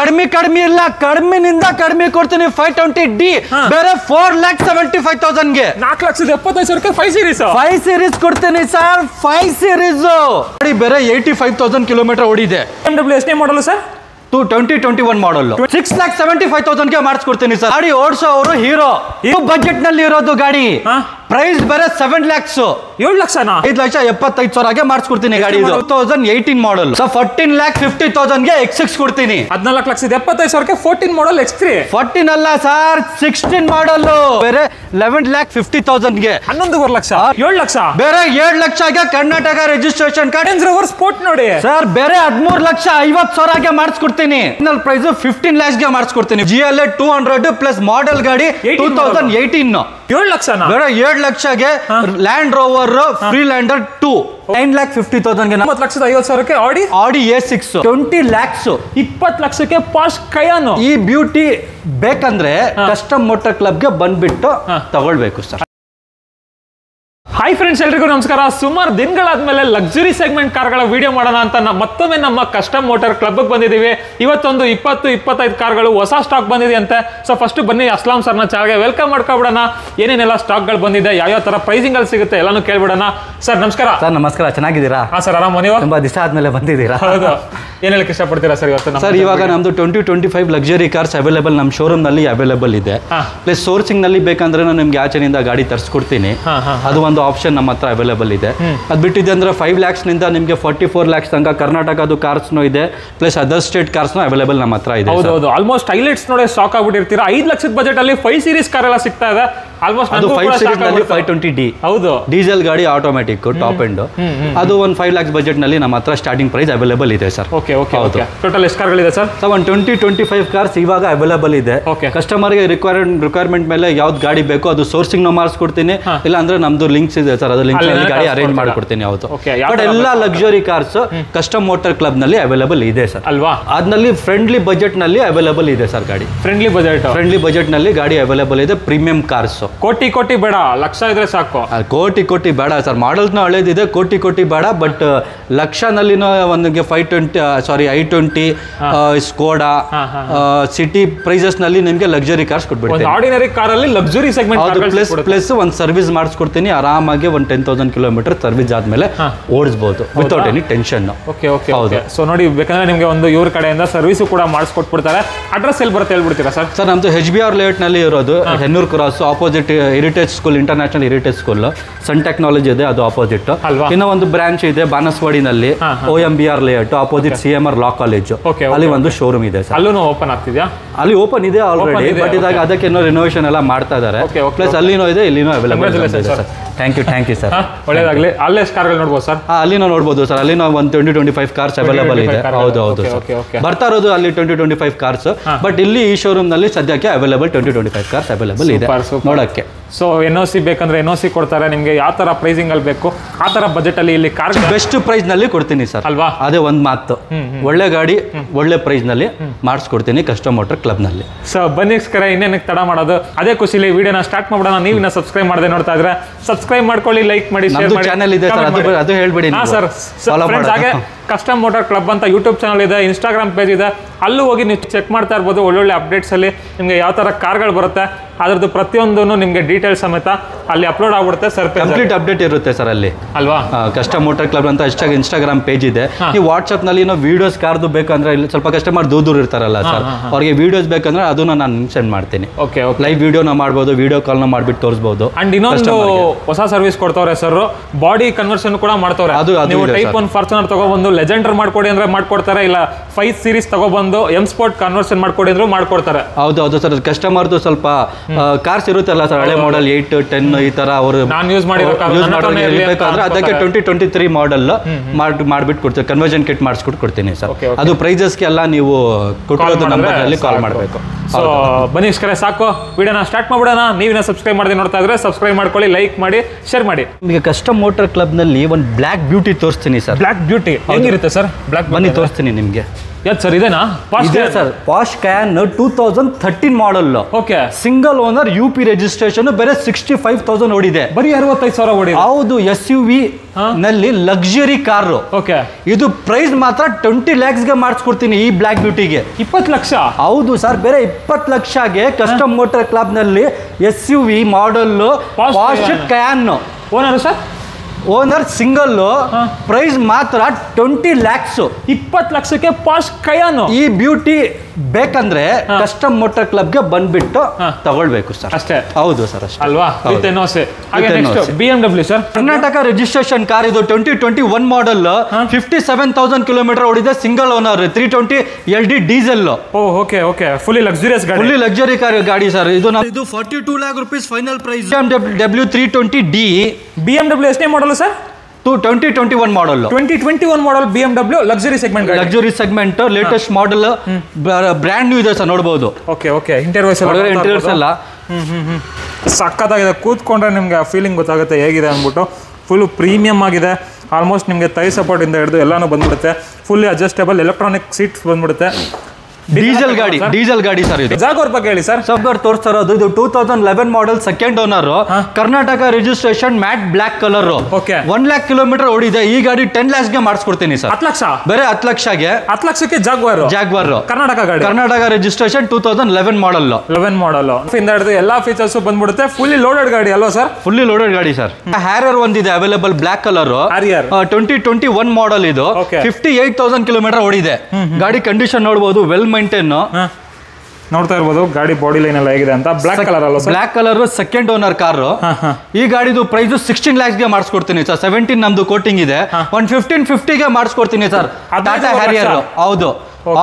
ಕಡಿಮೆ ಇಲ್ಲ, ಕಡಿಮೆನಿಂದ ಕಡಿಮೆ ಕೊಡ್ತೀನಿ 520D ಬೇರೆ 4,75,000 ಗೆ 4,75,000 5 ಸೀರೀಸ್ 5 ಸೀರೀಸ್ ಕೊಡ್ತೀನಿ ಸರ್. 5 ಸೀರೀಸ್ ಗಾಡಿ ಬೇರೆ 85,000 ಕಿಲೋಮೀಟರ್ ಓಡಿದೆ. BMW ಎಷ್ಟನೇ ಮಾಡಲ್ ಸರ್? 2021 ಮಾಡಲ್ 6,75,000 ಗೆ ಮಾಡಿಸ್ಕೊಡ್ತೀನಿ ಸರ್. ಗಾಡಿ ಓಡಿಸೋರು ಹೀರೋ ಬಜೆಟ್ ನಲ್ಲಿ ಇರೋದು ಗಾಡಿ. ಪ್ರೈಸ್ ಬೇರೆ 7 lakhs 7 ಲಕ್ಷನಾ? 5,75,000 ಮಾಡಿಸ್ಕೊಡ್ತೀನಿ ಗಾಡಿ. 2018 ಮಾಡಲ್ 14,50,000 ಗೆ X6 ಕೊಡ್ತೀನಿ. 14,75,000 14 ಮಾಡಲ್ X3 14 ಅಲ್ಲ ಸರ್, 16 ಮಾಡಲ್ ಬೇರೆ 11,50,000 ಗೆ 11.5 ಲಕ್ಷ 7 ಲಕ್ಷ ಬೇರೆ 7 ಲಕ್ಷಗೆ Karnataka registration card. Range Rover Sport ನೋಡಿ ಸರ್ ಬೇರೆ 13,50,000 ಗೆ ಮಾಡಿಸ್ಕೊಡ್ತೀನಿ. ಫೈನಲ್ ಪ್ರೈಸ್ 15 lakhs ಗೆ ಮಾಡಿಸ್ಕೊಡ್ತೀನಿ. GLA 200 ಪ್ಲಸ್ ಮಾಡೆಲ್ ಗಾಡಿ 2018 7 ಲಕ್ಷನಾ? ಬೇರೆ 7 ಲಕ್ಷಗೆ ಲ್ಯಾಂಡ್ ರೋವರ್ ಫ್ರೀಲ್ಯಾಂಡರ್ 2 9,50,000 ಗೆ 90,50,000 ಆಡಿ A6 20 lakhs 20 ಲಕ್ಷಕ್ಕೆ ಪಾಶ್ ಕಯಾನ್. ಈ ಬ್ಯೂಟಿ ಬೇಕಂದ್ರೆ ಕಸ್ಟಮ್ ಮೋಟರ್ ಕ್ಲಬ್ ಗೆ ಬಂದ್ಬಿಟ್ಟು ತಗೊಳ್ಬೇಕು ಸರ್. ಹಾಯ್ ಫ್ರೆಂಡ್ಸ್, ಎಲ್ರಿಗೂ ನಮಸ್ಕಾರ. ಸುಮಾರು ದಿನಗಳಾದ್ಮೇಲೆ ಲಕ್ಸುರಿ ಸೆಗ್ಮೆಂಟ್ ಕಾರ್ಗಳ ವಿಡಿಯೋ ಮಾಡೋಣ ಅಂತ ಮತ್ತೊಮ್ಮೆ ನಮ್ಮ ಕಸ್ಟಮ್ ಮೋಟರ್ ಕ್ಲಬ್ ಬಂದಿದ್ದೀವಿ. ಇವತ್ತೊಂದು 20-25 ಕಾರ್ಗಳು ಹೊಸ ಸ್ಟಾಕ್ ಬಂದಿದೆ ಅಂತೆ. ಸೊ ಫಸ್ಟ್ ಬನ್ನಿ ಅಸ್ಲಾಂ ಸರ್ನ ಚಾನಲ್ಗೆ ವೆಲ್ಕಮ್ ಮಾಡ್ಕೊಬಿಡೋಣ. ಏನೇನೆಲ್ಲ ಸ್ಟಾಕ್ಗಳು ಬಂದಿದೆ, ಯಾವ ತರ ಪ್ರೈಸಿಂಗ್ ಅಲ್ಲಿ ಸಿಗುತ್ತೆ ಎಲ್ಲಾನು ಕೇಳ್ಬಿಡೋಣ. ಸರ್ ನಮಸ್ಕಾರ. ಸರ್ ನಮಸ್ಕಾರ, ಚೆನ್ನಾಗಿದ್ದೀರಾ? ಹಾ ಸರ್, ಆರಾಮ ನೀವು? ತುಂಬಾ ದಿವಸ ಆದ್ಮೇಲೆ ಬಂದಿದ್ದೀರಾ. ಹೌದು, ಏನ್ ಹೇಳಕ್ ಇಷ್ಟಪಡ್ತೀರಾ ಸರ್ ಇವತ್ತು? ಸರ್ ಇವಾಗ ನಮ್ದು 2025 ಲಕ್ಸುರಿ ಕಾರ್ಸ್ ಅವೈಲೇಬಲ್ ನಮ್ಮ ಶೋರೂಮ್ ನಲ್ಲಿ ಅವೈಲೇಬಲ್ ಇದೆ. ಪ್ಲಸ್ ಸೋರ್ಸಿಂಗ್ ನಲ್ಲಿ ಬೇಕಂದ್ರೆ ನಾನು ನಿಮ್ಗೆ ಆಚೆನಿಂದ ಗಾಡಿ ತರಿಸ್ಕೊಡ್ತೀನಿ. ಅದು ಒಂದು ಆಪ್ಷನ್ ನಮ್ಮ ಹತ್ರ ಅವೈಲೇಬಲ್ ಇದೆ. ಅದು ಬಿಟ್ಟಿದೆ ಅಂದ್ರೆ 5 lakhs ನಿಂದ ನಿಮಗೆ 44 lakhs ತನಕ ಕರ್ನಾಟಕದ ಕಾರ್ಸ್ನು ಇದೆ. ಪ್ಲಸ್ ಅದರ್ ಸ್ಟೇಟ್ ಕಾರ್ಸ್ನು ಅವೈಲೇಬಲ್ ನಮ್ಮ ಹತ್ರ ಇದೆ. ಹೌದು, ಆಲ್ಮೋಸ್ಟ್ ಹೈಲೈಟ್ಸ್ ನೋಡಿ ಸ್ಟಾಕ್ ಆಗ್ಬಿಟ್ಟಿರ್ತೀರಾ. 5 ಲಕ್ಷದ ಬಜೆಟ್ ಅಲ್ಲಿ 5 ಸೀರೀಸ್ ಕಾರ್ ಎಲ್ಲ ಸಿಗ್ತಾ ಇದೆ. ಆಲ್ಮೋಸ್ಟ್ ಅದು 5 ಸೀರೀಸ್ ನಲ್ಲಿ 520D ಹೌದು, ಡೀಸೆಲ್ ಗಾಡಿ ಆಟೋಮ್ಯಾಟಿಕ್ ಟಾಪ್ ಎಂಡ್. ಅದು ಒಂದು 5 lakhs ಬಜೆಟ್ ನಲ್ಲಿ ನಮ್ಮ ಹತ್ರ ಸ್ಟಾರ್ಟಿಂಗ್ ಪ್ರೈಸ್ ಅವೈಲೇಬಲ್ ಇದೆ ಸರ್. ಓಕೆ, ಟೋಟಲ್ ಎಷ್ಟು ಕಾರ್ಗಳಿದೆ ಸರ್? ಒಂದು 20-25 ಕಾರ್ಸ್ ಇವಾಗ ಅವೈಲೇಬಲ್ ಇದೆ. ಕಸ್ಟಮರ್ ಗೆ ರಿಕ್ವೈರ್ಮೆಂಟ್ ಮೇಲೆ ಯಾವ್ದು ಗಾಡಿ ಬೇಕೋ ಅದು ಸೋರ್ಸಿಂಗ್ ಮಾಡಿಸ್ಕೊಡ್ತೀನಿ. ಇಲ್ಲ ಅಂದ್ರೆ ನಮ್ದು ಲಿಂಕ್ಸ್ ಇದೆ ಸರ್, ಅದು ಲಿಂಕ್ ಗಾಡಿ ಅರೇಂಜ್ ಮಾಡ್ಕೊಡ್ತೀನಿ. ಯಾವ್ದು ಬಟ್ ಎಲ್ಲ luxury cars custom motor club ನಲ್ಲಿ ಅವೈಲೇಬಲ್ ಇದೆ ಸರ್ ಅಲ್ವಾ? ಅದ್ನಲ್ಲಿ ಫ್ರೆಂಡ್ಲಿ ಬಜೆಟ್ ನಲ್ಲಿ ಅವೈಲೇಬಲ್ ಇದೆ ಸರ್ ಗಾಡಿ. ಫ್ರೆಂಡ್ಲಿ ಬಜೆಟ್ ನಲ್ಲಿ ಗಾಡಿ ಅವೈಲೇಬಲ್ ಇದೆ. ಪ್ರೀಮಿಯಂ ಕಾರ್ಸ್ ಕೋಟಿ ಬೇಡ, ಲಕ್ಷ ಇದ್ರೆ ಸಾಕು. ಕೋಟಿ ಬೇಡ ಸರ್, ಮಾಡಲ್ಸ್ನ ಹಳೇದಿದೆ. ಕೋಟಿ ಬೇಡ, ಬಟ್ ಲಕ್ಷನಲ್ಲಿನ ಒಂದಿಗೆ 520 ಸ್ಕೋಡಾ ಸಿಟಿ ಪ್ರೈಸಸ್ ನಲ್ಲಿ ನಿಮ್ಗೆ ಲಕ್ಸುರಿ ಕಾರ್ಸ್ ಕೊಟ್ಬಿಡ್ತೀನಿ. ಆರ್ಡಿನರಿ ಕಾರ್ ಅಲ್ಲಿ ಲಕ್ಸುರಿ ಸೆಗ್ಮೆಂಟ್ ಪ್ಲಸ್ ಒಂದು ಸರ್ವಿಸ್ ಮಾಡಿಸ್ಕೊಡ್ತೀನಿ. ಆರಾಮಾಗಿ ಒಂದು 10,000 ಕಿಲೋಮೀಟರ್ ಸರ್ವಿಸ್ ಆದ್ಮೇಲೆ ಓಡಿಸಬಹುದು ವಿತೌಟ್ ಎನಿ ಟೆನ್ಷನ್. ಹೌದು. ಸೊ ನೋಡಿ, ಬೇಕಂದ್ರೆ ನಿಮ್ಗೆ ಒಂದು ಇವ್ರ ಕಡೆಯಿಂದ ಸರ್ವಿಸ್ ಕೂಡ ಮಾಡಿಸ್ಕೊಟ್ಬಿಡ್ತಾರೆ. ಅಡ್ರೆಸ್ ಎಲ್ಲಿ ಬರುತ್ತೆ ಹೇಳ್ಬಿಡ್ತೀರಾ ಸರ್? ಸರ್ ನಮ್ದು HBR ಲೇಔಟ್ ನಲ್ಲಿ ಇರೋದು, Hennur cross opposite heritage school, international heritage school, Sun Technology ಇದೆ, ಅದು ಆಪೋಸಿಟ್. ಇನ್ನೂ ಒಂದು ಬ್ರಾಂಚ್ ಇದೆ ಬಾನಸವಾಡಿನಲ್ಲಿ, OMBR layout opposite CMR law college, ಅಲ್ಲಿ ಒಂದು ಶೋರೂಮ್ ಇದೆ ಸರ್. ಅಲ್ಲೂ ಓಪನ್ ಆಗ್ತಿದ್ಯಾ? ಅಲ್ಲಿ ಓಪನ್ ಇದೆ ಆಲ್ರೆಡಿ, ಬಟ್ ಇದಾಗ ಅದಕ್ಕೆ ಇನ್ನೂ ರಿನೋವೇಷನ್ ಎಲ್ಲ ಮಾಡ್ತಾ ಇದ್ದಾರೆ. ಪ್ಲಸ್ ಅಲ್ಲಿನೂ ಇದೆ, ಇಲ್ಲಿನೂ ಅವೈಲೇಬಲ್ ಇದೆ ಸರ್. Thank you sir. ಒಳ್ಳೇದಾಗಲಿ. ಅಲ್ಲೇ ಕಾರ್ಗಳು ನೋಡ್ಬೋದು ಸರ್? ಅಲ್ಲಿನೂ ನೋಡ್ಬೋದು ಸರ್. ಅಲ್ಲಿನೂ ಒಂದು 20-25 ಕಾರ್ಸ್ ಅವೈಲೇಬಲ್ ಇದೆ. ಹೌದು ಬರ್ತಾ ಇರೋದು ಅಲ್ಲಿ 20-25 ಕಾರ್ಸ್. ಬಟ್ ಇಲ್ಲಿ ಈ ಶೋರೂಮ್ ನಲ್ಲಿ ಸದ್ಯಕ್ಕೆ ಅವೈಲೇಬಲ್ 20-25 ಕಾರ್ಸ್ ಅವೈಲೇಬಲ್ ಇದೆ ನೋಡಕ್ಕೆ. ಸೊ NOC ಬೇಕಂದ್ರೆ NOC ಕೊಡ್ತಾರೆ ನಿಮ್ಗೆ. ಯಾವ ತರ ಪ್ರೈಸಿಂಗ್ ಅಲ್ಲಿ ಬೇಕು ಆ ತರ ಬಜೆಟ್ ಅಲ್ಲಿ ಇಲ್ಲಿ ಕಾರ್ ಬೆಸ್ಟ್ ಪ್ರೈಸ್ ನಲ್ಲಿ ಕೊಡ್ತೀನಿ ಸರ್ ಅಲ್ವಾ? ಅದೇ ಒಂದು ಮಾತು, ಒಳ್ಳೆ ಗಾಡಿ ಒಳ್ಳೆ ಪ್ರೈಸ್ ನಲ್ಲಿ ಮಾಡಿಸ್ಕೊಡ್ತೀನಿ ಕಸ್ಟಮ್ ಮೋಟರ್ ಕ್ಲಬ್ ನಲ್ಲಿ. ಸೊ ಬನ್ನಿ ಇನ್ನೇನಕ್ಕೆ ತಡ ಮಾಡೋದು, ಅದೇ ಖುಷಿಲಿ ವಿಡಿಯೋನ ಸ್ಟಾರ್ಟ್ ಮಾಡೋಣ. ನೀವು ಇನ್ನ ಸಬ್ಸ್ಕ್ರೈಬ್ ಮಾಡದೆ ನೋಡ್ತಾ ಇದ್ರೆ ಸಬ್ಸ್ಕ್ರೈಬ್ ಮಾಡ್ಕೊಳ್ಳಿ, ಲೈಕ್ ಮಾಡಿ, ಶೇರ್ ಮಾಡಿ. ಚಾನೆಲ್ ಇದೆ ಸರ್, ಅದು ಹೇಳ್ಬೇಡಿ ಸರ್. ಹಾಗೆ ಕಸ್ಟಮ್ ಮೋಟರ್ ಕ್ಲಬ್ ಅಂತ ಯೂಟ್ಯೂಬ್ ಚಾನಲ್ ಇದೆ, ಇನ್ಸ್ಟಾಗ್ರಾಮ್ ಪೇಜ್ ಇದೆ, ಅಲ್ಲೂ ಹೋಗಿ ನೀವು ಚೆಕ್ ಮಾಡ್ತಾ ಇರ್ಬೋದು. ಒಳ್ಳೊಳ್ಳೆ ಅಪ್ಡೇಟ್ಸ್ ಅಲ್ಲಿ ನಿಮ್ಗೆ ಯಾವ ತರ ಕಾರ್ಗಳು ಬರುತ್ತೆ ಅದ್ರದ್ದು ಪ್ರತಿಯೊಂದು ನಿಮ್ಗೆ ಡೀಟೇಲ್ಸ್ ಸಮೇತ ಅಲ್ಲಿ ಅಪ್ಲೋಡ್ ಆಗ್ಬಿಡುತ್ತೆ ಸರ್. ಕಂಪ್ಲೀಟ್ ಅಪ್ಡೇಟ್ ಇರುತ್ತೆ ಸರ್ ಅಲ್ಲಿ ಅಲ್ವಾ? ಕಸ್ಟಮ್ ಮೋಟರ್ ಕ್ಲಬ್ ಅಂತ ಇನ್ಸ್ಟಾಗ್ರಾಮ್ ಪೇಜ್ ಇದೆ. ನೀವು ವಾಟ್ಸ್ಆಪ್ ನಲ್ಲಿ ವಿಡಿಯೋಸ್ ಕಾರ್ದು ಬೇಕಂದ್ರೆ ಇಲ್ಲಿ ಸ್ವಲ್ಪ ಕಸ್ಟಮರ್ ದೂರ ಇರ್ತಾರಲ್ಲ ಸರ್, ಅವ್ರಿಗೆ ವಿಡಿಯೋಸ್ ಬೇಕಂದ್ರೆ ಅದನ್ನ ನಾನು ಸೆಂಡ್ ಮಾಡ್ತೀನಿ. ಲೈವ್ ವಿಡಿಯೋನ ಮಾಡ್ಬೋದು, ವಿಡಿಯೋ ಕಾಲ್ನ ಮಾಡ್ಬಿಟ್ಟು ತೋರಿಸಬಹುದು. ಅಂಡ್ ಇನ್ನೊಂದು ಹೊಸ ಸರ್ವಿಸ್ ಕೊಡ್ತವ್ರೆ ಸರ್, ಬಾಡಿ ಕನ್ವರ್ಷನ್ ಕೂಡ ಮಾಡ್ತವ್ರೆ. ನೀವು ಟೈಪ್ 1 ಫಾರ್ಚುನರ್ ತಗೊಬಂದು ಲೆಜೆಂಡರ್ ಮಾಡ್ಕೊಡಿ ಅಂದ್ರೆ ಮಾಡ್ಕೊಡ್ತಾರೆ, ಇಲ್ಲ 5 ಸೀರೀಸ್ ತಗೊಬಂದು M ಸ್ಪೋರ್ಟ್ ಕನ್ವರ್ಷನ್ ಮಾಡ್ಕೊಡಿ ಅಂದ್ರೆ ಮಾಡ್ಕೊಡ್ತಾರೆ. ಹೌದು ಸರ್, ಕಸ್ಟಮರ್ದು ಸ್ವಲ್ಪ ಕಾರ್ಸ್ ಇರುತ್ತಲ್ಲ ಸರ್, ಹಳೆ ಮಾಡೆಲ್ 8, 10 ಈ ತರ ಅವರು ನಾನು ಯೂಸ್ ಮಾಡಿರ್ಬೇಕಂದ್ರೆ ಅದಕ್ಕೆ 2023 ಮಾಡೆಲ್ ಮಾಡ್ಬಿಟ್ಟು ಕೊಡ್ತೀವಿ. ಕನ್ವರ್ಷನ್ ಕಿಟ್ ಮಾಡಿಸ್ಕೊಟ್ಟು ಕೊಡ್ತೀನಿ ಸರ್. ಅದು ಪ್ರೈಸಸ್ಗೆ ಎಲ್ಲ ನೀವು ಕೊಟ್ಟಿರೋದು ನಂಬರ್ ಅಲ್ಲಿ ಕಾಲ್ ಮಾಡಬೇಕು. ಸೊ ಬನ್ನಿ ಸಾಕು, ವಿಡಿಯೋನ ಸ್ಟಾರ್ಟ್ ಮಾಡ್ಬಿಡೋಣ. ನೀವಿನ ಸಬ್ಸ್ಕ್ರೈಬ್ ಮಾಡದೆ ನೋಡ್ತಾ ಇದ್ರೆ ಸಬ್ಸ್ಕ್ರೈಬ್ ಮಾಡ್ಕೊಳ್ಳಿ, ಲೈಕ್ ಮಾಡಿ, ಶೇರ್ ಮಾಡಿ. ನಿಮಗೆ ಕಸ್ಟಮ್ ಮೋಟರ್ ಕ್ಲಬ್ ನಲ್ಲಿ ಒಂದು ಬ್ಲಾಕ್ ಬ್ಯೂಟಿ ತೋರಿಸ್ತೀನಿ ಸರ್. ಬ್ಲಾಕ್ ಬ್ಯೂಟಿ ಹೆಂಗಿರುತ್ತೆ ಸರ್? ಬ್ಲಾಕ್ ಬನ್ನಿ ತೋರಿಸ್ತೀನಿ ನಿಮಗೆ. ಯಾವ್ದು ಸರ್ ಇದೇನಾ? ಇದೆ sir, posh can 2013 model. Okay, single owner UP registration, ಬೇರೆ 65,000 ಓಡಿದೆ. ಬರೀ 65,000 ಓಡಿದೆ. ಹೌದು, SUV ನಲ್ಲಿ ಲಕ್ಸುರಿ ಕಾರು. ಓಕೆ, ಇದು ಪ್ರೈಸ್ ಮಾತ್ರ 20 lakhsಗೆ ಮಾಡಿಸ್ಕೊಡ್ತೀನಿ ಈ ಬ್ಲಾಕ್ ಬ್ಯೂಟಿಗೆ. 20 ಲಕ್ಷ? ಹೌದು ಸರ್, ಬೇರೆ 20 ಲಕ್ಷಗೆ ಕಸ್ಟಮ್ ಮೋಟರ್ ಕ್ಲಬ್ ನಲ್ಲಿ SUV ಮಾಡಲ್ ಪಾಶ್ ಕ್ಯಾನ್. Owner sir? Owner single, price ಮಾತ್ರ 20 lakhs. 20 ಲಕ್ಷಕ್ಕೆ ಪಾಶ್ ಕಯಾನ್. ಈ ಬ್ಯೂಟಿ ಬೇಕಂದ್ರೆ ಕಸ್ಟಮ್ ಮೋಟರ್ ಕ್ಲಬ್ಗೆ ಬಂದ್ಬಿಟ್ಟು ತಗೊಳ್ಬೇಕು ಸರ್, ಅಷ್ಟೇ. ಹೌದು ಸರ್, ಅಷ್ಟೇ ಅಲ್ವಾ? With NOC. ಹಾಗೆ next BMW sir, Karnataka registration car ಇದು. 2021 ಮಾಡಲ್, 57,000 ಕಿಲೋಮೀಟರ್ ಓಡಿದೆ. Single owner, 320 LD diesel. Okay okay, fully luxurious ಗಾಡಿ. ಫುಲ್ಲಿ ಲಕ್ಸುರಿ ಕಾರ್ ಗಾಡಿ ಸರ್ ಇದು. 42 lakh rupees final price. BMW 320D. BMW ಎಷ್ಟನೇ model sir? 2021 model. 2021 model BMW luxury segment ಗಾಡಿ. Luxury segment, latest model, brand new ಇದೆ sir, ನೋಡಬಹುದು. Okay okay, interiors ಎಲ್ಲ ಸಕ್ಕತ್ತಾಗಿದೆ. ಕೂತ್ಕೊಂಡ್ರೆ ನಿಮ್ಗೆ ಫೀಲಿಂಗ್ ಗೊತ್ತಾಗುತ್ತೆ ಹೇಗಿದೆ ಅಂದ್ಬಿಟ್ಟು. ಫುಲ್ ಪ್ರೀಮಿಯಮ್ ಆಗಿದೆ. ಆಲ್ಮೋಸ್ಟ್ ನಿಮಗೆ ಥೈ ಸಪೋರ್ಟ್ ಇಂದ ಹಿಡಿದು ಎಲ್ಲಾನು ಬಂದ್ಬಿಡುತ್ತೆ. ಫುಲ್ಲಿ ಅಡ್ಜಸ್ಟೇಬಲ್ ಎಲೆಕ್ಟ್ರಾನಿಕ್ ಸೀಟ್ಸ್ ಬಂದ್ಬಿಡುತ್ತೆ. ಡೀಸೆಲ್ ಗಾಡಿ ಸರ್ ಇದು. ಜಾಗ್ವಾರ್ ಬಗ್ಗೆ ಹೇಳಿ ಸರ್. ಜಾಗ್ವಾರ್ ತೋರಿಸ್ತಾ ಇರೋದು ಇದು 2011 model, second owner, Karnataka registration, matte black colour. 1 lakh kilometre ಓಡಿದೆ. ಈ ಗಾಡಿ 10 lakhsಗೆ ಮಾಡಿಸ್ಕೊಡ್ತೀನಿ ಸರ್. 10 ಲಕ್ಷ? ಬೇರೆ 10 ಲಕ್ಷಗೆ. 10 ಲಕ್ಷಕ್ಕೆ ಜಾಗ್ವಾರ್ ಕರ್ನಾಟಕ ಗಾಡಿ. ಕರ್ನಾಟಕ ರಿಜಿಸ್ಟ್ರೇಷನ್ 2011 ಮಾಡಲ್. 11 ಮಾಡಲ್ ಇಂದ ಹಿಡಿದು ಎಲ್ಲಾ ಫೀಚರ್ಸ್ ಬಂದ್ಬಿಡುತ್ತೆ. ಫುಲ್ಲಿ ಲೋಡೆಡ್ ಗಾಡಿ ಅಲ್ವಾ ಸರ್? ಫುಲ್ಲಿ ಲೋಡೆಡ್ ಗಾಡಿ ಸರ್. ಹ್ಯಾರಿಯರ್ ಒಂದಿದೆ ಅವೈಲೇಬಲ್, ಬ್ಲಾಕ್ ಕಲರ್. 2021 ಮಾಡಲ್ ಇದು. 58,000 ಕಿಲೋಮೀಟರ್ ಓಡಿದೆ. ಗಾಡಿ ಕಂಡೀಷನ್ ನೋಡಬಹುದು, ವೆಲ್ ಮೈಂಟೈನ್. ನೋಡ್ತಾ ಇರ್ಬೋದು ಗಾಡಿ ಬಾಡಿ ಲೈನ್ ಎಲ್ಲ ಹೇಗಿದೆ ಅಂತ. ಬ್ಲಾಕ್ ಕಲರ್ ಅಲ್ಲ sir? Black colour, second owner car. ಈ ಗಾಡಿದು ಪ್ರೈಸ್ 16 lakhsಗೆ ಮಾಡಿಸ್ಕೊಡ್ತೀನಿ ಸರ್. 17 ನಮ್ದು ಕೋಟಿಂಗ್ ಇದೆ. 1550ಗೆ ಮಾಡಿಸ್ಕೊಡ್ತೀನಿ ಸರ್. ಟಾಟಾ ಹ್ಯಾರಿಯರ್. ಹೌದು,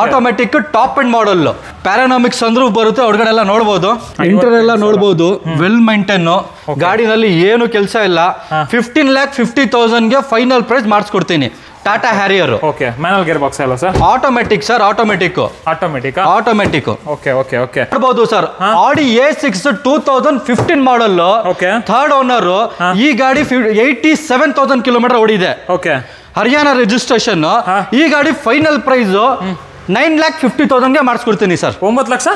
automatic top and model. Panoramic sunroof ಬರುತ್ತೆ. ಹೊರಗಡೆ ಎಲ್ಲ ನೋಡಬಹುದು, ಇಂಟೀರಿಯರ್ ಎಲ್ಲ ನೋಡಬಹುದು, ವೆಲ್ ಮೈಂಟೈನ್. ಗಾಡಿನಲ್ಲಿ ಏನು ಕೆಲಸ ಇಲ್ಲ. 15,50,000ಗೆ ಫೈನಲ್ ಪ್ರೈಸ್ ಮಾಡಿಸ್ಕೊಡ್ತೀನಿ. Tata Harrier. Okay, manual gear box ಅಲ್ಲ sir? Automatic sir, automatic. Okay okay okay, ನೋಡಬಹುದು ಸರ್. ಆಡಿ A6 2015 ಮಾಡಲ್, ಥರ್ಡ್ ಓನರ್. ಈ ಗಾಡಿ 87,000 ಕಿಲೋಮೀಟರ್ ಓಡಿದೆ. Okay, Haryana registration. ಈ ಗಾಡಿ ಫೈನಲ್ ಪ್ರೈಸ್ 9,50,000ಗೆ ಮಾಡಿಸ್ಕೊಡ್ತೀನಿ ಸರ್. 9 ಲಕ್ಷ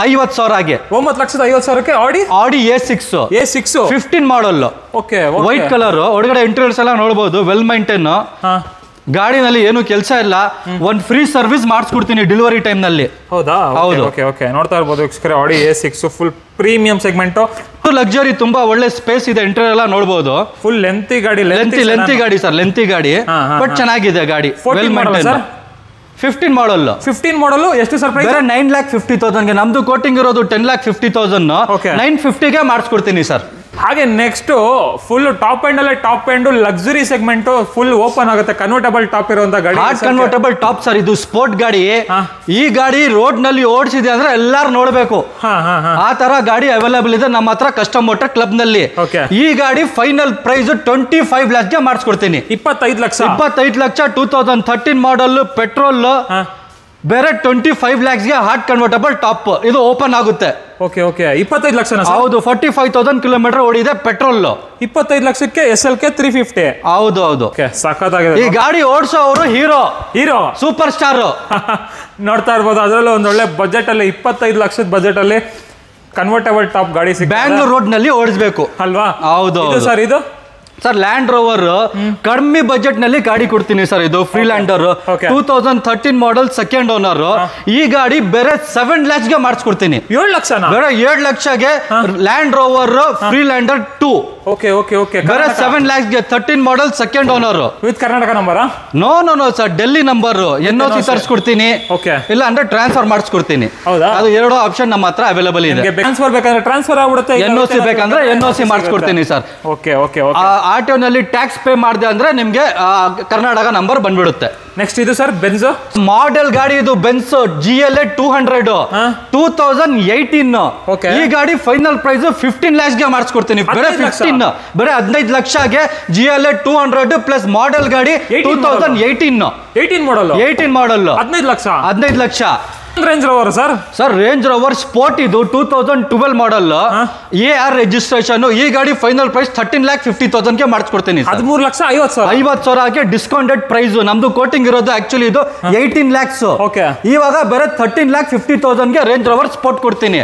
50,000ಗೆ. 9,50,000ಕ್ಕೆ Audi A6 15 model. Okay, white colour. ಹೊರಗಡೆ ಇಂಟೀರಿಯರ್ಸ್ ಎಲ್ಲ ನೋಡಬಹುದು, ವೆಲ್ ಮೈಂಟೈನ್. ಗಾಡಿನಲ್ಲಿ ಏನು ಕೆಲಸ ಇಲ್ಲ. ಒಂದು ಫ್ರೀ ಸರ್ವಿಸ್ ಮಾಡಿಸ್ಕೊಡ್ತೀನಿ ಡೆಲಿವರಿ ಟೈಮ್ ನಲ್ಲಿ. ಹೌದಾ? ಹೌದು. ಓಕೆ ಓಕೆ, ನೋಡ್ತಾ ಇರ್ಬೋದು ವೀಕ್ಷಕರೇ, ಆಡಿ A6 full premium segment. Luxury, ತುಂಬಾ ಒಳ್ಳೆ ಸ್ಪೇಸ್ ಇದೆ. ಇಂಟೀರಿಯರ್ ಎಲ್ಲ ನೋಡಬಹುದು. ಫುಲ್ ಲೆಂತಿ ಗಾಡಿ. ಲೆಂತಿ ಗಾಡಿ ಸರ್, ಲೆಂತಿ ಗಾಡಿ. ಬಟ್ ಚೆನ್ನಾಗಿದೆ ಗಾಡಿ, ವೆಲ್ ಮೈಂಟೈನ್. 15 ಮಾಡಲ್. ಎಷ್ಟು ಸರ್ ಪ್ರೈಸ್? 9,50,000ಗೆ. ನಮ್ದು ಕೋಟಿಂಗ್ ಇರೋದು 10,50,000. 950ಗೆ ಮಾಡಿಸ್ಕೊಡ್ತೀನಿ ಸರ್. ಹಾಗೆ ನೆಕ್ಸ್ಟ್ ಫುಲ್ ಟಾಪ್ ಎಂಡ್ ಅಲ್ಲೇ top end luxury segment full open ಆಗುತ್ತೆ. ಕನ್ವರ್ಟಬಲ್ ಟಾಪ್ ಇರುವಂತ ಗಾಡಿ. ಕನ್ವರ್ಟಬಲ್ ಟಾಪ್ ಸರ್ ಇದು. ಸ್ಪೋರ್ಟ್ ಗಾಡಿ. ಈ ಗಾಡಿ ರೋಡ್ ನಲ್ಲಿ ಓಡಿಸಿದೆ ಅಂದ್ರೆ ಎಲ್ಲಾರು ನೋಡ್ಬೇಕು. ಆ ತರ ಗಾಡಿ ಅವೈಲೇಬಲ್ ಇದೆ ನಮ್ಮ ಹತ್ರ ಕಸ್ಟಮ್ ಮೋಟರ್ ಕ್ಲಬ್ ನಲ್ಲಿ. ಈ ಗಾಡಿ ಫೈನಲ್ ಪ್ರೈಸ್ 25 lakhsಗೆ ಮಾಡಿಸ್ಕೊಡ್ತೀನಿ. 25 ಲಕ್ಷ. 2013 ಮಾಡಲ್, ಪೆಟ್ರೋಲ್. ಬೇರೆ 25 lakhsಗೆ ಹಾರ್ಟ್ ಕನ್ವರ್ಟಬಲ್ ಟಾಪ್. ಇದು ಓಪನ್ ಆಗುತ್ತೆ. Okay okay, 25 lakh. ಹೌದು, 45,000 ಕಿಲೋಮೀಟರ್ ಓಡಿದೆ. ಪೆಟ್ರೋಲ್. 25 ಲಕ್ಷಕ್ಕೆ SLK 350. ಹೌದು. ಸಖತ್ತಾಗಿದೆ. ಈ ಗಾಡಿ ಓಡಿಸೋ ಅವರು ಹೀರೋ ಸೂಪರ್ ಸ್ಟಾರ್. ನೋಡ್ತಾ ಇರ್ಬೋದು. ಅದರಲ್ಲೂ ಒಂದೊಳ್ಳೆ ಬಜೆಟ್ ಅಲ್ಲಿ 25 ಲಕ್ಷದ ಬಜೆಟ್ ಅಲ್ಲಿ ಕನ್ವರ್ಟಬಲ್ ಟಾಪ್ ಗಾಡಿ ಸಿಗುತ್ತೆ. ಬ್ಯಾಂಗ್ಳೂರ್ ರೋಡ್ ನಲ್ಲಿ ಓಡಿಸಬೇಕು ಅಲ್ವಾ? ಹೌದು ಸರ್. ಇದು ಸರ್ ಲ್ಯಾಂಡ್ ರೋವರ್ ಕಡಿಮೆ ಬಜೆಟ್ ನಲ್ಲಿ ಗಾಡಿ ಕೊಡ್ತೀನಿ ಸರ್. ಇದು ಫ್ರೀಲ್ಯಾಂಡರ್ 2013 ಮಾಡಲ್, ಸೆಕೆಂಡ್ ಓನರ್. ಈ ಗಾಡಿ ಬೇರೆ 7 lakhsಗೆ ಮಾಡಿಸ್ಕೊಡ್ತೀನಿ. 7 ಲಕ್ಷ ಬೇರೆ 7 ಲಕ್ಷಗೆ land rover freelander 2. Okay okay okay, ಬೇರೆ 7 lakhsಗೆ 13 model, second owner. With Karnataka number? No sir, Delhi number. NOC ತರಿಸ್ಕೊಡ್ತೀನಿ, ಇಲ್ಲ ಅಂದ್ರೆ ಟ್ರಾನ್ಸ್ಫರ್ ಮಾಡಿಸ್ಕೊಡ್ತೀನಿ. ಅದು ಎರಡು ಆಪ್ಷನ್ ನಮ್ಮ ಹತ್ರ ಅವೈಲೇಬಲ್ ಇದೆ. ಟ್ರಾನ್ಸ್ಫರ್ ಬೇಕಂದ್ರೆ ಟ್ರಾನ್ಸ್ಫರ್ ಆಗ್ಬಿಡುತ್ತೆ. NOC ಬೇಕಂದ್ರೆ NOC ಮಾಡಿಸ್ಕೊಡ್ತೀನಿ ಸರ್. Okay okay. ಆರ್ ನಲ್ಲಿ ಟ್ಯಾಕ್ಸ್ ಪೇ ಮಾಡಿದೆ ಅಂದ್ರೆ ನಿಮ್ಗೆ ಕರ್ನಾಟಕ ನಂಬರ್ ಬಂದ್ಬಿಡುತ್ತೆ. ನೆಕ್ಸ್ಟ್ ಇದು ಸರ್ ಬೆನ್ಸ್ ಮಾಡೆಲ್ ಗಾಡಿ. ಇದು ಬೆನ್ಸ್ GLA 200 2018. ಈ ಗಾಡಿ ಫೈನಲ್ ಪ್ರೈಸ್ 15 lakhsಗೆ ಮಾಡಿಸ್ಕೊಡ್ತೀನಿ. ಬೇರೆ 15 ಲಕ್ಷಗೆ GLA 200 ಪ್ಲಸ್ ಮಾಡೆಲ್ ಗಾಡಿ 2018 ಮಾಡಲ್. 15 lakh. Range rover sir range Rover sport ಇದು 2012 ಮಾಡಲ್ AR ರಿಜಿಸ್ಟ್ರೇಷನ್. ಈ ಗಾಡಿ ಫೈನಲ್ ಪ್ರೈಸ್ 13,50,000 ಗೆ ಮಾಡಿಸ್ಕೊಡ್ತೀನಿ. 13,50,000 ಡಿಸ್ಕೌಂಟೆಡ್ ಪ್ರೈಸ್. ನಮ್ದು ಕೋಟಿಂಗ್ ಇರೋದು ಆಕ್ಚುಲಿ ಇದು 18 lakhs. ಇವಾಗ ಬೇರೆ 13,50,000 ಗೆ ರೇಂಜ್ ರೋವರ್ ಸ್ಪೋರ್ಟ್ ಕೊಡ್ತೀನಿ.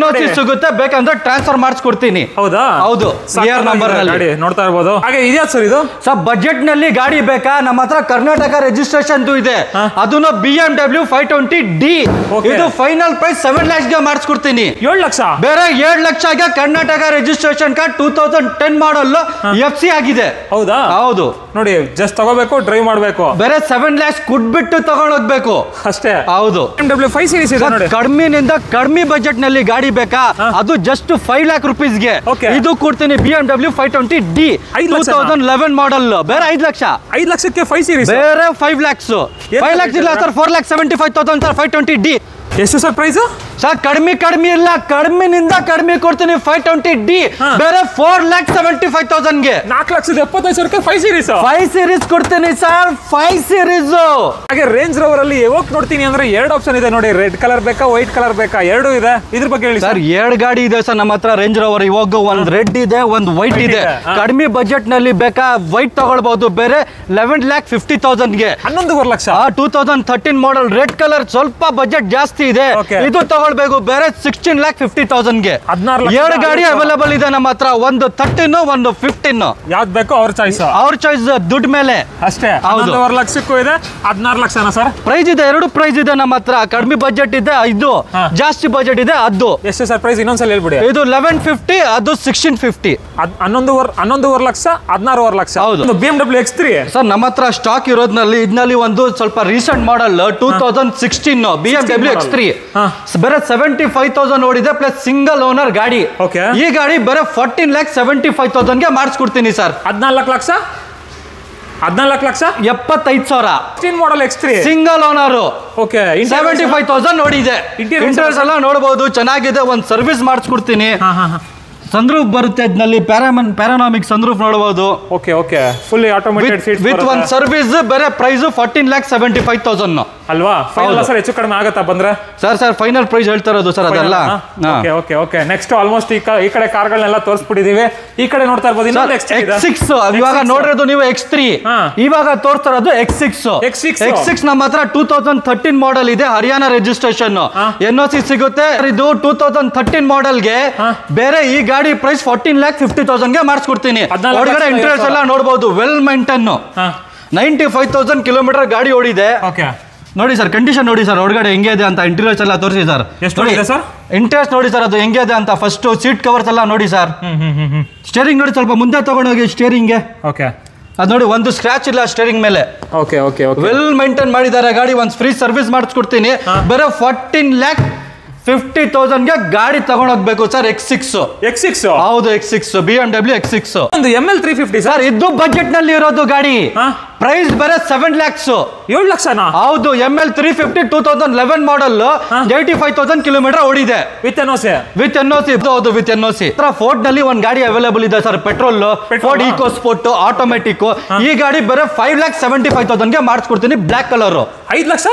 NOC ಸಿಗುತ್ತೆ, ಬೇಕಂದ್ರೆ ಟ್ರಾನ್ಸ್ಫರ್ ಮಾಡಿಸ್ಕೊಡ್ತೀನಿ. ಹೌದು AR ನಂಬರ್ ನಲ್ಲಿ ನೋಡ್ತಾ ಇರಬಹುದು. ಹಾಗೆ ಇದೆಯಾ ಸರ್ ಇದು? ಸರ್ ಬಜೆಟ್ ನಲ್ಲಿ ಗಾಡಿ ಬೇಕಾ? ನಮ್ಮ ಹತ್ರ ಕರ್ನಾಟಕ ರಿಜಿಸ್ಟ್ರೇಷನ್ ಇದೆ. ಅದನ್ನು BMW 520D. ಇದು ಫೈನಲ್ ಪ್ರೈಸ್ 7 lakhs ಗೆ ಮಾಡಿಸ್ಕೊಡ್ತೀನಿ. 7 ಲಕ್ಷ ಬೇರೆ 7 ಲಕ್ಷಗೆ ಕರ್ನಾಟಕ ರಿಜಿಸ್ಟ್ರೇಷನ್ ಕಾರ್ಡ್ 2010 ಮಾಡಲ್ FC ಆಗಿದೆ. ಹೌದಾ? ಹೌದು. ನೋಡಿ, ಜಸ್ಟ್ ತಗೋಬೇಕು, ಡ್ರೈವ್ ಮಾಡಬೇಕು. ಬೇರೆ 7 lakhs ಕೊಟ್ಬಿಟ್ಟು ತಗೊಂಡೋಗ್ಬೇಕು ಅಷ್ಟೇ. ಹೌದು. BMW 5 Series ಇದೆ ನೋಡಿ. ಕಡಿಮೆನಿಂದ ಕಡಿಮೆ ಬಜೆಟ್ ನಲ್ಲಿ ಗಾಡಿ ಬೇಕಾ? ಅದು ಜಸ್ಟ್ 5 lakh rupeesಗೆ ಇದು ಕೊಡ್ತೀನಿ. BMW 520D 2011 ಮಾಡಲ್. ಬೇರೆ 5 ಲಕ್ಷ. 5 ಲಕ್ಷಕ್ಕೆ 5 Series. ಬೇರೆ 5 lakhs. 5 lakhs ಇಲ್ಲ ಸರ್, 4,75,000 ಸರ್ 520D. ಎಷ್ಟು ಸರ್ ಪ್ರೈಸ್? ಸರ್ ಕಡಿಮೆ ಇಲ್ಲ, ಕಡಿಮೆನಿಂದ ಕಡಿಮೆ ಕೊಡ್ತೀನಿ 520D. ಬೇರೆ 4,75,000 ಗೆ 4,75,000 5 Series. 5 Series ಕೊಡ್ತೀನಿ ಸರ್, 5 Series. ಹಾಗೆ ರೇಂಜ್ ರೋವರ್ ಅಲ್ಲಿ ಎವೋಕ್ ನೋಡ್ತೀನಿ ಅಂದ್ರೆ 2 ಆಪ್ಷನ್ ಇದೆ ನೋಡಿ. ರೆಡ್ ಕಲರ್ ಬೇಕಾ, ವೈಟ್ ಕಲರ್ ಬೇಕಾ? 2 ಇದೆ. ಇದ್ರ ಬಗ್ಗೆ ಹೇಳಿ ಸರ್. 2 ಗಾಡಿ ಇದೆ ಸರ್ ನಮ್ಮ ಹತ್ರ ರೇಂಜ್ ರೋವರ್. ಇವಾಗ ಒಂದು ರೆಡ್ ಇದೆ, ಒಂದು ವೈಟ್ ಇದೆ. ಕಡಿಮೆ ಬಜೆಟ್ ನಲ್ಲಿ ಬೇಕಾ ವೈಟ್ ತಗೊಳ್ಬಹುದು. ಬೇರೆ 11,50,000 ಗೆ 11 ಲಕ್ಷ 2013 ಮಾಡಲ್ ರೆಡ್ ಕಲರ್. ಸ್ವಲ್ಪ ಬಜೆಟ್ ಜಾಸ್ತಿ ಇದೆ, ಇದು ತಗೊಳ್ಬೇಕು. ಬೇರೆ 16,50,000 ಗೆ 2 ಗಾಡಿ ಅವೈಲೇಬಲ್ ಇದೆ ನಮ್ಮ ಹತ್ರ. ಒಂದು 13, ಒಂದು 15. ಯಾವ್ದು ಬೇಕೋ ಅವ್ರ ಚಾಯ್ಸ್. ದುಡ್ಡು ಮೇಲೆ ಅಷ್ಟೇ. 11 ಲಕ್ಷಕ್ಕೂ ಇದೆ, 16 ಲಕ್ಷನ ಸರ್ ಪ್ರೈಸ್ ಇದೆ. 2 ಪ್ರೈಸ್ ಇದೆ ನಮ್ಮ ಹತ್ರ. ಕಡಿಮೆ ಬಜೆಟ್ ಇದೆ, ಇದು ಜಾಸ್ತಿ ಬಜೆಟ್ ಇದೆ. ಅದು ಎಷ್ಟು ಸರ್ ಪ್ರೈಸ್? ಇನ್ನೊಂದ್ಸಲ ಹೇಳ್ಬಿಡಿ. ಇದು 1150, ಅದು 1650. 11 ಲಕ್ಷ, 16 ಲಕ್ಷ. ಹೌದು. BMW X3 ಸರ್ ನಮ್ಮ ಹತ್ರ ಸ್ಟಾಕ್ ಇರೋದ್ನಲ್ಲಿ ಇದರಲ್ಲಿ ಒಂದು ಸ್ವಲ್ಪ ರೀಸೆಂಟ್ ಮಾಡಲ್ 2016 BMW X3 ಬೇರೆ 75,000 ಓಡಿದೆ, ಪ್ಲಸ್ ಸಿಂಗಲ್ ಓನರ್ ಗಾಡಿ. ಈ ಗಾಡಿ ಬೇರೆ 14,75,000 ಗೆ ಮಾಡಿಸ್ಕೊಡ್ತೀನಿ ಸರ್. 14 ಲಕ್ಷ 75,000 ಮಾಡಲ್ X3 ಸಿಂಗಲ್ ಓನರ್. 75,000 ಓಡಿದೆ. ಇಂಟೀರಿಯರ್ಸ್ ಎಲ್ಲ ನೋಡಬಹುದು, ಚೆನ್ನಾಗಿದೆ. ಒಂದು ಸರ್ವಿಸ್ ಮಾಡಿಸ್ಕೊಡ್ತೀನಿ. ಸನ್ರೂಫ್ ಬರುತ್ತೆ ಇದರಲ್ಲಿ, ಪ್ಯಾರಾನಾಮಿಕ್ ಸನ್ರೂಫ್ ನೋಡಬಹುದು. ಫುಲ್ಲಿ ಆಟೋಮೇಟೆಡ್ ಸೀಟ್ಸ್ ವಿತ್ ಒಂದು ಸರ್ವಿಸ್. ಬೇರೆ ಪ್ರೈಸ್ 14,75,000 ಅಲ್ವಾ? ಫೈನಲ್ ಸರ್ ಹೆಚ್ಚು ಕಡಿಮೆ ಆಗುತ್ತಾ ಬಂದ್ರೆ? ಸರ್ ಫೈನಲ್ ಪ್ರೈಸ್ ಹೇಳ್ತಾ ಇರೋದು ಸರ್ ಅದೆಲ್ಲ. ನೆಕ್ಸ್ಟ್ ಆಲ್ಮೋಸ್ಟ್ ಈ ಕಡೆ ಕಾರ್ಗಳನ್ನೆಲ್ಲ ತೋರಿಸ್ಬಿಟ್ಟಿದೀವಿ. ಈ ಕಡೆ ನೋಡ್ತಾ ಇರ್ಬೋದು X6. ಇವಾಗ ನೋಡಿರೋದು ನೀವು X3, ಇವಾಗ ತೋರಿಸ್ತಾ ಇರೋದು X6. ನಮ್ಮ ಹತ್ರ 2013 ಮಾಡಲ್ ಇದೆ, ಹರಿಯಾಣ ರಿಜಿಸ್ಟ್ರೇಷನ್. NOC ಸಿಗುತ್ತೆ. ಇದು 2013 ಮಾಡಲ್ಗೆ. ಬೇರೆ ಈ ಗಾಡಿ ಪ್ರೈಸ್ 14,50,000 ಗೆ ಮಾಡಿಸ್ಕೊಡ್ತೀನಿ. ಒಳಗಡೆ ಇಂಟೀರಿಯರ್ಸ್ ಎಲ್ಲ ನೋಡಬಹುದು, ವೆಲ್ ಮೇಂಟೈನ್. 95,000 ಕಿಲೋಮೀಟರ್ ಗಾಡಿ ಓಡಿದೆ. ನೋಡಿ ಸರ್, ಕಂಡೀಷನ್ ನೋಡಿ ಸರ್, ಒಳಗಡೆ ಹೆಂಗೆ ಇದೆ ಅಂತ. ಇಂಟೀರಿಯರ್ಸ್ ಎಲ್ಲ ತೋರಿಸಿ ಸರ್. ಇಂಟೀರಿಯರ್ಸ್ ನೋಡಿ ಸರ್, ಅದು ಹೆಂಗೆ ಇದೆ ಅಂತ. ಫಸ್ಟ್ ಸೀಟ್ ಕವರ್ಸ್ ಎಲ್ಲ ನೋಡಿ ಸರ್. ಸ್ಟೇರಿಂಗ್ ನೋಡಿ, ಸ್ವಲ್ಪ ಮುಂದೆ ತಗೊಂಡೋಗಿ ಸ್ಟೇರಿಂಗ್ಗೆ. ಅದು ನೋಡಿ, ಒಂದು ಸ್ಕ್ರಾಚ್ ಇಲ್ಲ ಸ್ಟೇರಿಂಗ್ ಮೇಲೆ. ವೆಲ್ ಮೇಂಟೈನ್ ಮಾಡಿದ್ದಾರೆ ಗಾಡಿ. ಒಂದು ಫ್ರೀ ಸರ್ವಿಸ್ ಮಾಡಿಸ್ಕೊಡ್ತೀನಿ. ಬೇರೆ 14,50,000 ಗೆ ಗಾಡಿ ತಗೊಂಡೋಗ್ಬೇಕು ಸರ್. X6. ಹೌದು, X6 BMW X6. ಒಂದು ML 350 ಸರ್, ಇದು ಬಜೆಟ್ ನಲ್ಲಿ ಇರೋದು ಗಾಡಿ. ಪ್ರೈಸ್ ಬೇರೆ 7 lakhs. 7 ಲಕ್ಷನಾ? ಹೌದು. ML 350 2011 ಮಾಡಲ್, 85,000 ಕಿಲೋಮೀಟರ್ ಓಡಿದೆ. With NOC. ಹೌದು, ವಿತ್ NOC. ಫೋರ್ಡ್ ನಲ್ಲಿ ಒಂದು ಗಾಡಿ ಅವೈಲೇಬಲ್ ಇದೆ sir, petrol. Ford EcoSport automatic. ಈ ಗಾಡಿ ಬೇರೆ 5,75,000 ಗೆ ಮಾಡಿಸ್ಕೊಡ್ತೀನಿ. Black colour. 5 ಲಕ್ಷ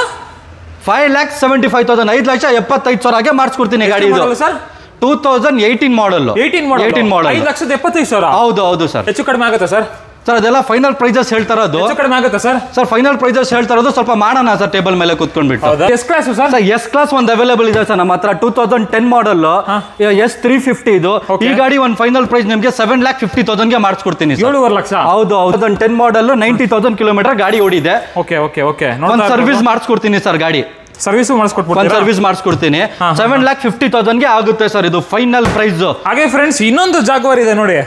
5,75,000 5,75,000 ಮಾಡಿಸ್ಕೊಡ್ತೀನಿ ಗಾಡಿ. ಇದು 2018 ಮಾಡಲ್. 18 ಮಾಡಲ್ 5,75,000. ಹೌದು ಸರ್. ಹೆಚ್ಚು ಕಡಿಮೆ ಆಗುತ್ತೆ ಸರ್? ಸರ್ ಅದೆಲ್ಲ ಫೈನಲ್ ಪ್ರೈಸಸ್ ಹೇಳ್ತಾ ಇರೋದು. ಹೆಚ್ಚು ಕಡಿಮೆ ಆಗುತ್ತೆ ಸರ್? ಸರ್ ಫೈನಲ್ ಪ್ರೈಸಸ್ ಹೇಳ್ತಾ ಇರೋದು. ಸ್ವಲ್ಪ ಮಾಡೋಣ ಸರ್ ಟೇಬಲ್ ಮೇಲೆ ಕೂತ್ಕೊಂಡ್ಬಿಟ್ಟು. S class sir? S class ಒಂದು ಅವೈಲೇಬಲ್ ಇದೆ ಸರ್ ನಮ್ಮ ಹತ್ರ. 2010 ಮಾಡಲ್ S350 ಇದು. ಈ ಗಾಡಿ ಒಂದು ಫೈನಲ್ ಪ್ರೈಸ್ ನಿಮಗೆ 7,50,000 ಗೆ ಮಾಡಿಸ್ಕೊಡ್ತೀನಿ. 7 ಲಕ್ಷ. ಹೌದು. 2010 ಮಾಡಲ್, 90,000 ಕಿಲೋಮೀಟರ್ ಗಾಡಿ ಓಡಿದೆ. ಒಂದು ಸರ್ವಿಸ್ ಮಾಡಿಸ್ಕೊಡ್ತೀನಿ ಸರ್. ಗಾಡಿ ಸರ್ವಿಸ್ ಮಾಡಿಸ್ಕೊಡ್ತೀನಿ. 7,50,000 ಗೆ ಆಗುತ್ತೆ ಸರ್. ಇದು ಫೈನಲ್ ಪ್ರೈಸ್. ಹಾಗೆ ಫ್ರೆಂಡ್ಸ್ ಇನ್ನೊಂದು ಜಾಗ್ವಾರ್ ಇದೆ ನೋಡಿ.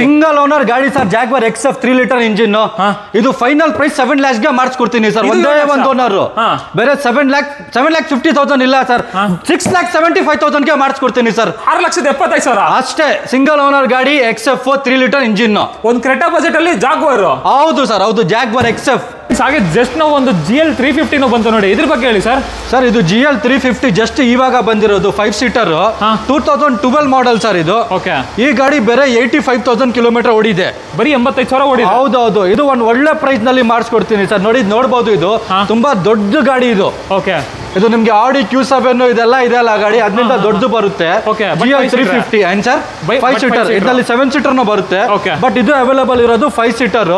ಸಿಂಗಲ್ ಓನರ್ ಗಾಡಿ sir. Jaguar XF 3 litre engine. ಇದು ಫೈನಲ್ ಪ್ರೈಸ್ 7 lakhs ಗೆ ಮಾಡಿಸ್ಕೊಡ್ತೀನಿ ಸರ್. ಒಂದೇ ಒಂದು ಓನರ್. ಬೇರೆ 7,50,000 ಇಲ್ಲ ಸರ್. 6,75,000 ಗೆ ಮಾಡಿಸ್ಕೊಡ್ತೀನಿ ಸರ್. 6,75,000 ಅಷ್ಟೇ. ಸಿಂಗಲ್ ಓನರ್ ಗಾಡಿ, XF 3 ಲೀಟರ್ ಇಂಜಿನ್. ಒಂದು ಕ್ರೆಟಾ ಬಜೆಟ್ ಅಲ್ಲಿ ಜಾಗ್ವಾರ್. ಹೌದು ಸರ್, ಹೌದು. ಜಾಗ್ವಾರ್ XF ಹಾಗೆ ಜಸ್ಟ್ ನಾವು ಒಂದು GL 350 ಬಂತು ನೋಡಿ, ಇದ್ರ ಬಗ್ಗೆ ಹೇಳಿ ಸರ್. ಸರ್ ಇದು GL 350 ಜಸ್ಟ್ ಇವಾಗ ಬಂದಿರೋದು 5 ಸೀಟರ್ 2012 ಮಾಡೆಲ್ ಸರ್ ಇದು. ಓಕೆ. ಈ ಗಾಡಿ ಬೇರೆ 85,000 ಕಿಲೋಮೀಟರ್ ಓಡಿದೆ, ಬರೀ 85,000 ಓಡಿದೆ. ಹೌದು, ಇದು ಒಂದು ಒಳ್ಳೆ ಪ್ರೈಸ್ ನಲ್ಲಿ ಮಾಡಿಸ್ಕೊಡ್ತೀನಿ ಸರ್. ನೋಡ್ಬೋದು, ಇದು ತುಂಬಾ ದೊಡ್ಡ ಗಾಡಿ ಇದು. ಓಕೆ. ಇದು ನಿಮ್ಗೆ Audi Q7 ಇದೆಲ್ಲ ಇದೆಲ್ಲ ಗಾಡಿ ಅದರಿಂದ ದೊಡ್ಡದು ಬರುತ್ತೆ. GL 350 ಏನ್ ಸರ್ 5 ಸೀಟರ್, ಇದರಲ್ಲಿ 7 ಸೀಟರ್ ಬರುತ್ತೆ. ಬಟ್ ಇದು ಅವೈಲೇಬಲ್ ಇರೋದು 5 ಸೀಟರ್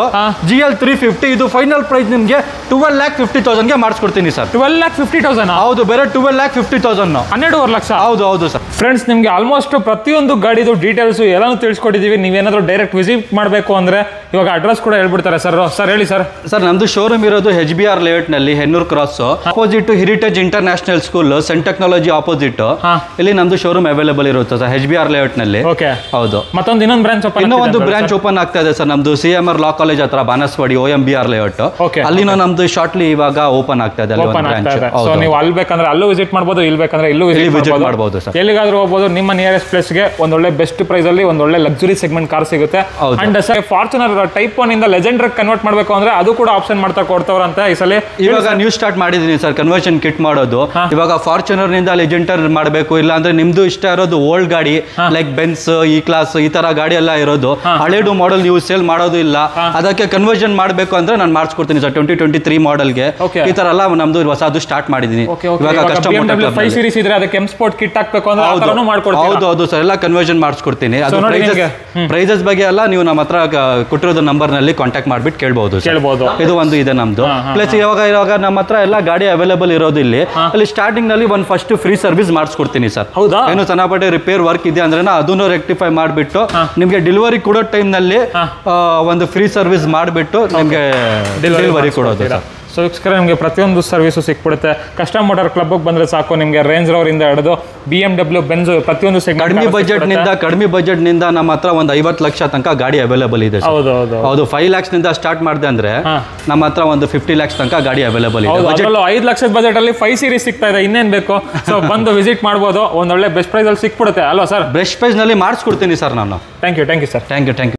GL 350. ಇದು ಫೈನಲ್ ಪ್ರೈಸ್ ನಿಮ್ಗೆ 12,50,000 ಗೆ ಮಾಡಿಸ್ಕೊಡ್ತೀನಿ ಸರ್. 12,50,000? ಹೌದು, ಬೇರೆ 12,50,000. 12.5 ಲಕ್ಷ. ಹೌದು ಸರ್. ಫ್ರೆಂಡ್ಸ್, ನಿಮ್ಗೆ ಆಲ್ಮೋಸ್ಟ್ ಪ್ರತಿಯೊಂದು ಗಾಡಿದು ಡೀಟೇಲ್ಸ್ ಎಲ್ಲಾನು ತಿಳಿಸ್ಕೊಟ್ಟಿದೀವಿ. ನೀವೇನಾದ್ರೂ ಡೈರೆಕ್ಟ್ ವಿಸಿಟ್ ಮಾಡಬೇಕು ಅಂದ್ರೆ ಇವಾಗ ಅಡ್ರೆಸ್ ಕೂಡ ಹೇಳ್ಬಿಡ್ತಾರೆ ಸರ್. ಹೇಳಿ ಸರ್. ಸರ್ ನಮ್ದು ಶೋರೂಮ್ ಇರೋದು HBR ಲೇಔಟ್ ನಲ್ಲಿ Hennur cross opposite heritage international school saint technology opposite ಇಲ್ಲಿ ನಮ್ದು ಶೋರೂಮ್ ಅವೈಲೇಬಲ್ ಇರುತ್ತೆ ಸರ್ HBR ಲೇಔಟ್ ನಲ್ಲಿ. ಹೌದು. ಇನ್ನೊಂದು ಬ್ರಾಂಚ್ ಓಪನ್ ಆಗ್ತಾ ಇದೆ ಸರ್ ನಮ್ದು CMR ಲಾ ಕಾಲೇಜ್ ಹತ್ರ ಬಾನಸ್ವಾಡಿ OMBR ಲೇಔಟ್. ಅಲ್ಲಿನೂ ನಮ್ದು ಶಾರ್ಟ್ಲಿ ಇವಾಗ ಓಪನ್ ಆಗ್ತಾ ಇದೆ. ನೀವು ಅಲ್ಲಿ ಬೇಕಂದ್ರೆ ಅಲ್ಲೂ ವಿಸಿಟ್ ಮಾಡಬಹುದು, ಇಲ್ಲಿ ಬೇಕಂದ್ರೆ ಇಲ್ಲೂ ವಿಸಿಟ್ ಮಾಡಬಹುದು ಸರ್. ಎಲ್ಲಿಗಾದ್ರೂ ಹೋಗಬಹುದು. ನಿಮ್ಮ ನಿಯರೆಸ್ಟ್ ಪ್ಲೇಸ್ ಗೆ ಒಂದೊಳ್ಳೆ ಬೆಸ್ಟ್ ಪ್ರೈಸ್ ಅಲ್ಲಿ ಒಂದೊಳ್ಳೆ ಲಕ್ಸುರಿ ಸೆಗ್ಮೆಂಟ್ ಕಾರ್ ಸಿಗುತ್ತೆ. ಅಂಡ್ ಸರ್ ಫಾರ್ಚುನರ್ ಟೈಪ್ 1 ಇಂದ ಲೆಜೆಂಡರ್ ಕನ್ವರ್ಟ್ ಮಾಡಬೇಕು ಅಂದ್ರೆ ಅದು ಕೂಡ ಆಪ್ಷನ್ ಕೊಡ್ತಾವ್ರಂತೆ ಈ ಸಲ. ಇವಾಗ ನ್ಯೂ ಸ್ಟಾರ್ಟ್ ಮಾಡಿದೀನಿ ಸರ್ ಕನ್ವರ್ಷನ್ ಕಿಟ್ ಮಾಡೋದು. ಇವಾಗ ಫಾರ್ಚುನರ್ ನಿಂದ ಲೆಜೆಂಡರ್ ಮಾಡಬೇಕು, ಇಲ್ಲ ಅಂದ್ರೆ ನಿಮ್ದು ಇಷ್ಟ ಇರೋದು ಓಲ್ಡ್ ಗಾಡಿ ಲೈಕ್ ಬೆನ್ಸ್ ಈ ಕ್ಲಾಸ್ ಈ ತರ ಗಾಡಿ ಎಲ್ಲ ಇರೋದು ಹಳೇದು ಮಾಡೆಲ್ ನೀವು ಸೇಲ್ ಮಾಡೋದು ಇಲ್ಲ, ಅದಕ್ಕೆ ಕನ್ವರ್ಷನ್ ಮಾಡಬೇಕು ಅಂದ್ರೆ ನಾನು ಮಾಡಿಸ್ಕೊಡ್ತೀನಿ ಸರ್. 2023 ಮಾಡೆಲ್ಗೆ ಈ ತರ ಎಲ್ಲ ನಮ್ದು ಹೊಸದು ಸ್ಟಾರ್ಟ್ ಮಾಡಿದೀನಿ. ಇವಾಗ ಕಸ್ಟಮರ್ 5 ಸೀರೀಸ್ ಇದ್ರೆ ಅದಕ್ಕೆ ಎಂ ಸ್ಪೋರ್ಟ್ ಕಿಟ್ ಹಾಕಬೇಕು ಅಂದ್ರೆ ಅದನ್ನು ಮಾಡ್ಕೊಡ್ತೀನಿ. ಹೌದು ಸರ್, ಎಲ್ಲ ಕನ್ವರ್ಷನ್ ಮಾಡಿಸ್ಕೊಡ್ತೀನಿ. ಅದು ಪ್ರೈಸಸ್ ಬಗ್ಗೆ ಎಲ್ಲ ನೀವು ನಮ್ಮ ಹತ್ರ ಕೊಟ್ಟಿರೋದು ನಂಬರ್ ನಲ್ಲಿ ಕಾಂಟ್ಯಾಕ್ಟ್ ಮಾಡ್ಬಿಟ್ಟು ಕೇಳಬಹುದು. ಇದು ಒಂದು ಇದೆ ನಮ್ದು. ಪ್ಲಸ್ ಇವಾಗ ನಮ್ಮ ಹತ್ರ ಎಲ್ಲ ಗಾಡಿ ಅವೈಲೇಬಲ್ ಇರೋದು ಇಲ್ಲಿ. ಅಲ್ಲಿ ಸ್ಟಾರ್ಟಿಂಗ್ ನಲ್ಲಿ ಒಂದು ಫಸ್ಟ್ ಫ್ರೀ ಸರ್ವಿಸ್ ಮಾಡಿಸ್ಕೊಡ್ತೀನಿ ಸರ್. ಏನು ಸಣ್ಣಪಟ್ಟೆ ರಿಪೇರ್ ವರ್ಕ್ ಇದೆ ಅಂದ್ರೆ ಅದನ್ನು ರೆಕ್ಟಿಫೈ ಮಾಡಿಬಿಟ್ಟು ನಿಮ್ಗೆ ಡೆಲಿವರಿ ಕೊಡೋ ಟೈಮ್ ನಲ್ಲಿ ಒಂದು ಫ್ರೀ ಸರ್ವಿಸ್ ಮಾಡಿಬಿಟ್ಟು ನಿಮ್ಗೆ ಡೆಲಿವರಿ ಕೊಡೋದು ಸರ್. ಸೊ ವೀಕ್ಷಕರೇ, ನಿಮಗೆ ಪ್ರತಿಯೊಂದು ಸರ್ವಿಸು ಸಿಕ್ಬಿಡುತ್ತೆ. ಕಸ್ಟಮ್ ಮೋಟಾರ್ ಕ್ಲಬ್ ಬಂದ್ರೆ ಸಾಕು, ನಿಮಗೆ ರೇಂಜ್ ರೋವರ್ ಇಂದ ಹಿಡಿದು BMW ಬೆಂಜ್ ಪ್ರತಿಯೊಂದು ಕಡಿಮೆ ಬಜೆಟ್ ನಿಂದ ನಮ್ಮ ಹತ್ರ ಒಂದು 50 ಲಕ್ಷ ತನಕ ಗಾಡಿ ಅವೈಲೇಬಲ್ ಇದೆ. ಹೌದು 5 lakhs ನಿಂದ ಸ್ಟಾರ್ಟ್ ಮಾಡಿದೆ ಅಂದ್ರೆ ನಮ್ಮ ಹತ್ರ ಒಂದು 50 lakhs ತನಕ ಗಾಡಿ ಅವೈಲೇಬಲ್ ಇದೆ. 5 ಲಕ್ಷದ ಬಜೆಟ್ ಅಲ್ಲಿ 5 ಸೀರೀಸ್ ಸಿಗ್ತಾ ಇದೆ, ಇನ್ನೇನ್ ಬೇಕು. ಸೊ ಬಂದು ವಿಸಿಟ್ ಮಾಡಬಹುದು, ಒಂದೊಳ್ಳೆ ಬೆಸ್ಟ್ ಪ್ರೈಸ್ ಅಲ್ಲಿ ಸಿಕ್ಬಿಡುತ್ತೆ ಅಲ್ವಾ ಸರ್? ಬೆಸ್ಟ್ ಪ್ರೈಸ್ ನಲ್ಲಿ ಮಾಡಿಸ್ಕೊಡ್ತೀನಿ ಸರ್ ನಾನು. Thank you sir. Thank you.